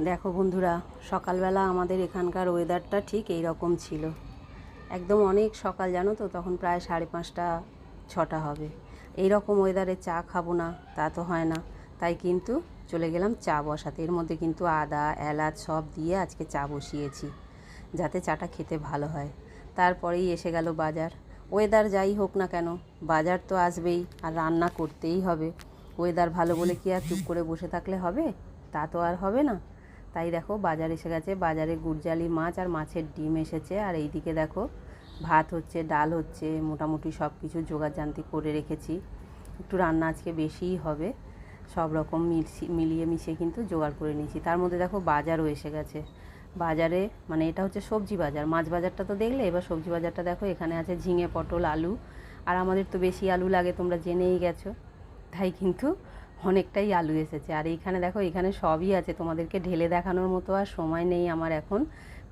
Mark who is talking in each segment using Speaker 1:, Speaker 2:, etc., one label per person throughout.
Speaker 1: দেখো বন্ধুরা, সকালবেলা আমাদের এখানকার ওয়েদারটা ঠিক এই রকম ছিল। একদম অনেক সকাল, জানো তো, তখন প্রায় 5:30 6টা হবে। এই রকম ওয়েদারে চা খাবো না তা তো হয় না, তাই কিন্তু চলে গেলাম চা বসাতে। এর মধ্যে কিন্তু আদা এলাচ সব দিয়ে আজকে চা বসিয়েছি, যাতে চাটা খেতে ভালো হয়। তারপরেই এসে গেল বাজার। ওয়েদার যাই হোক না কেন, বাজার তো আসবেই আর রান্না করতেই হবে। ওয়েদার ভালো বলে কি আর চুপ করে বসে থাকলে হবে? তা তো আর হবে না। তাই দেখো বাজার এসে গেছে, বাজারে গুড়জালি মাছ আর মাছের ডিম এসেছে। আর এইদিকে দেখো ভাত হচ্ছে, ডাল হচ্ছে, মোটামুটি সব কিছু জোগাড়জান্তি করে রেখেছি। একটু রান্না আজকে বেশিই হবে, সব রকম মিলিয়ে মিশিয়ে কিন্তু জোগাড় করে নিয়েছি। তার মধ্যে দেখো বাজারও এসে গেছে। বাজারে মানে এটা হচ্ছে সবজি বাজার। মাছ বাজারটা তো দেখলে, এবার সবজি বাজারটা দেখো। এখানে আছে ঝিঙে, পটল, আলু। আর আমাদের তো বেশি আলু লাগে, তোমরা জেনেই গেছো, তাই কিন্তু অনেকটাই আলু এসেছে। আর এইখানে দেখো, এখানে সবই আছে, তোমাদেরকে ঢেলে দেখানোর মতো আর সময় নেই আমার এখন।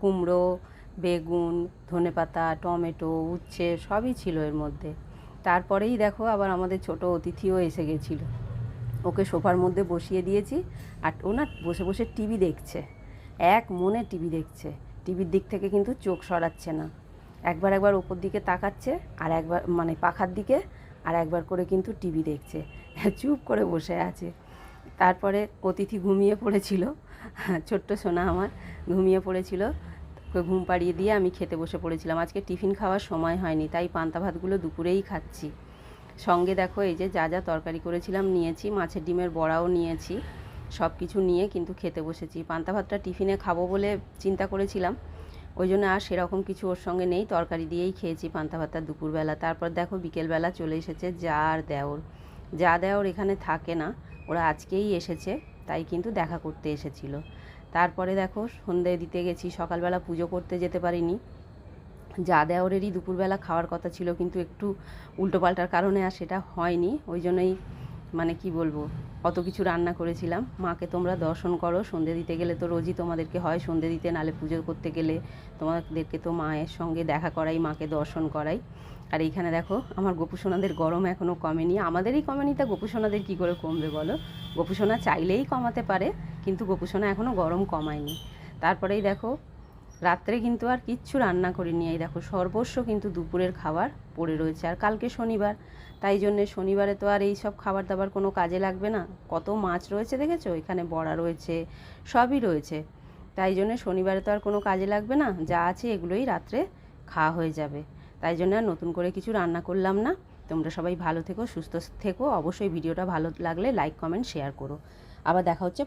Speaker 1: কুমড়ো, বেগুন, ধনেপাতা, টমেটো, উচ্ছে সবই ছিল এর মধ্যে। তারপরেই দেখো আবার আমাদের ছোট অতিথিও এসে গেছিলো। ওকে সোফার মধ্যে বসিয়ে দিয়েছি, আর ও না বসে বসে টিভি দেখছে। এক মনে টিভি দেখছে, টিভির দিক থেকে কিন্তু চোখ সরাচ্ছে না। একবার একবার ওপর দিকে তাকাচ্ছে, আর একবার মানে পাখার দিকে, আর একবার করে কিন্তু টিভি দেখছে। চুপ করে বসে আছে। তারপরে অতিথি ঘুমিয়ে পড়েছিল, ছোট্ট সোনা আমার ঘুমিয়ে পড়েছিল। ওকে ঘুম পাড়িয়ে দিয়ে আমি খেতে বসে পড়েছিলাম। আজকে টিফিন খাওয়ার সময় হয়নি, তাই পান্তা ভাতগুলো দুপুরেই খাচ্ছি। সঙ্গে দেখো এই যে যা যা তরকারি করেছিলাম নিয়েছি, মাছের ডিমের বড়াও নিয়েছি, সব কিছু নিয়ে কিন্তু খেতে বসেছি। পান্তা ভাতটা টিফিনে খাবো বলে চিন্তা করেছিলাম, ওই জন্য আর সেরকম কিছু ওর সঙ্গে নেই, তরকারি দিয়েই খেয়েছি পান্তা ভাতটা দুপুরবেলা। তারপর দেখো বিকেলবেলা চলে এসেছে যা আর দেওর। যা দেওর এখানে থাকে না, ওরা আজকেই এসেছে, তাই কিন্তু দেখা করতে এসেছিল। তারপরে দেখো সন্ধে দিতে গেছি, সকালবেলা পুজো করতে যেতে পারিনি। যা দেওরেরই দুপুরবেলা খাওয়ার কথা ছিল, কিন্তু একটু উল্টোপাল্টার কারণে আর সেটা হয়নি। ওই জন্যই মানে কি বলবো, অত কিছু রান্না করেছিলাম। মাকে তোমরা দর্শন করো, সন্ধে দিতে গেলে তো রোজই তোমাদেরকে হয় সন্ধে দিতে, নালে পুজো করতে গেলে তোমাদেরকে তো মায়ের সঙ্গে দেখা করাই, মাকে দর্শন করাই। আর এইখানে দেখো আমার গোপুসোনাদের গরম এখনও কমেনি। আমাদেরই কমেনি, তা গোপুসোনাদের কী করে কমবে বলো? গোপুসোনা চাইলেই কমাতে পারে, কিন্তু গোপুসোনা এখনও গরম কমায়নি। তারপরেই দেখো রাত্রে কিন্তু আর কিচ্ছু রান্না করিনি। এই দেখো সর্বস্ব কিন্তু দুপুরের খাবার পড়ে রয়েছে। আর কালকে শনিবার, তাই জন্যে শনিবারে তো আর এই সব খাবার দাবার কোনো কাজে লাগবে না। কত মাছ রয়েছে দেখেছো, এখানে বড়া রয়েছে, সবই রয়েছে। তাই জন্যে শনিবারে তো আর কোনো কাজে লাগবে না, যা আছে এগুলোই রাত্রে খাওয়া হয়ে যাবে। তাই জন্য আর নতুন করে কিছু রান্না করলাম না। তোমরা সবাই ভালো থেকো, সুস্থ থেকো। অবশ্যই ভিডিওটা ভালো লাগলে লাইক কমেন্ট শেয়ার করো। আবার দেখা হচ্ছে।